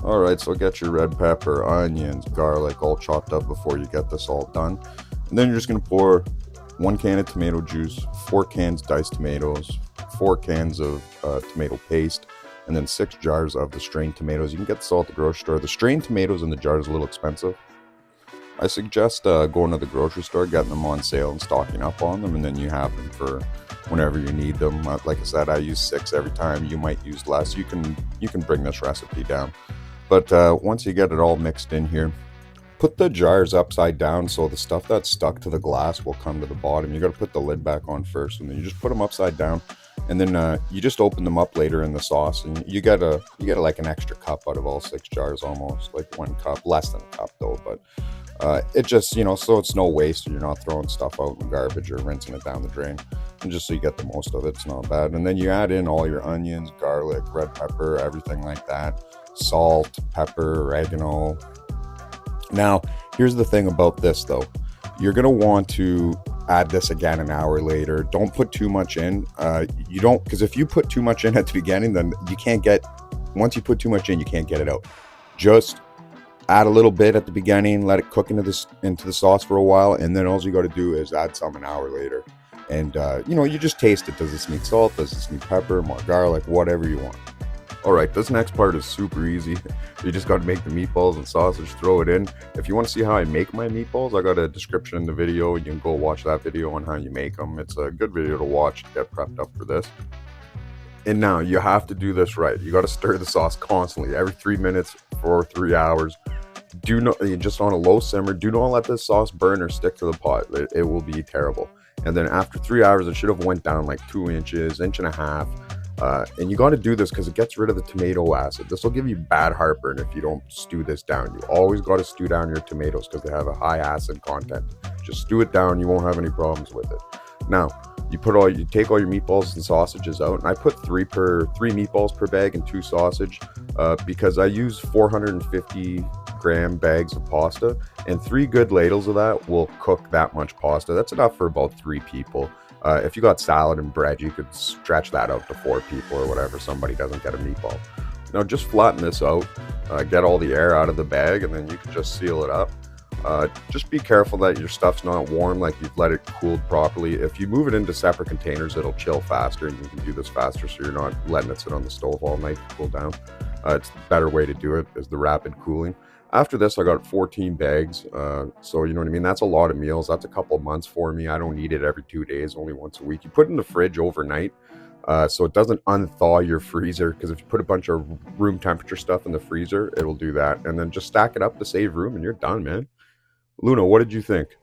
Alright, so get your red pepper, onions, garlic all chopped up before you get this all done. And then you're just going to pour 1 can of tomato juice, 4 cans diced tomatoes, 4 cans of tomato paste, and then 6 jars of the strained tomatoes. You can get this all at the grocery store. The strained tomatoes in the jar is a little expensive. I suggest going to the grocery store, getting them on sale and stocking up on them, and then you have them for whenever you need them. Like I said, I use 6 every time. You might use less. You can bring this recipe down. But once you get it all mixed in here, put the jars upside down so the stuff that's stuck to the glass will come to the bottom. You got to put the lid back on first, and then you just put them upside down, and then you just open them up later in the sauce, and you get like an extra cup out of all 6 jars, almost like 1 cup, less than a cup though. But it just so it's no waste, and you're not throwing stuff out in garbage or rinsing it down the drain. And just so you get the most of it, it's not bad. And then you add in all your onions, garlic, red pepper, everything like that, salt, pepper, oregano. Now, here's the thing about this though. You're going to want to add this again an hour later. Don't put too much in. You don't, because if you put too much in at the beginning, then once you put too much in, you can't get it out. Just add a little bit at the beginning, let it cook into the sauce for a while, and then all you got to do is add some an hour later. And you just taste it. Does this need salt? Does this need pepper, more garlic, whatever you want? Alright, this next part is super easy. You just got to make the meatballs and sausage, throw it in. If you want to see how I make my meatballs, I got a description in the video. You can go watch that video on how you make them. It's a good video to watch to get prepped up for this. And now you have to do this right. You got to stir the sauce constantly, every 3 minutes for 3 hours. Do not, just on a low simmer. Do not let this sauce burn or stick to the pot. It will be terrible. And then after 3 hours, it should have went down like 2 inches, inch and a half. And you got to do this because it gets rid of the tomato acid. This will give you bad heartburn if you don't stew this down. You always got to stew down your tomatoes because they have a high acid content. Just stew it down. You won't have any problems with it. Now, you take all your meatballs and sausages out, and I put three meatballs per bag and 2 sausage because I use 450-gram bags of pasta, and 3 good ladles of that will cook that much pasta. That's enough for about 3 people. If you got salad and bread, you could stretch that out to 4 people or whatever. Somebody doesn't get a meatball. Now just flatten this out, get all the air out of the bag, and then you can just seal it up. Just be careful that your stuff's not warm, like you've let it cool properly. If you move it into separate containers, it'll chill faster, and you can do this faster so you're not letting it sit on the stove all night to cool down. It's the better way to do it is the rapid cooling. After this, I got 14 bags, so you know what I mean? That's a lot of meals. That's a couple of months for me. I don't eat it every 2 days, only once a week. You put it in the fridge overnight, so it doesn't unthaw your freezer, because if you put a bunch of room temperature stuff in the freezer, it'll do that. And then just stack it up to save room, and you're done, man. Luna, what did you think?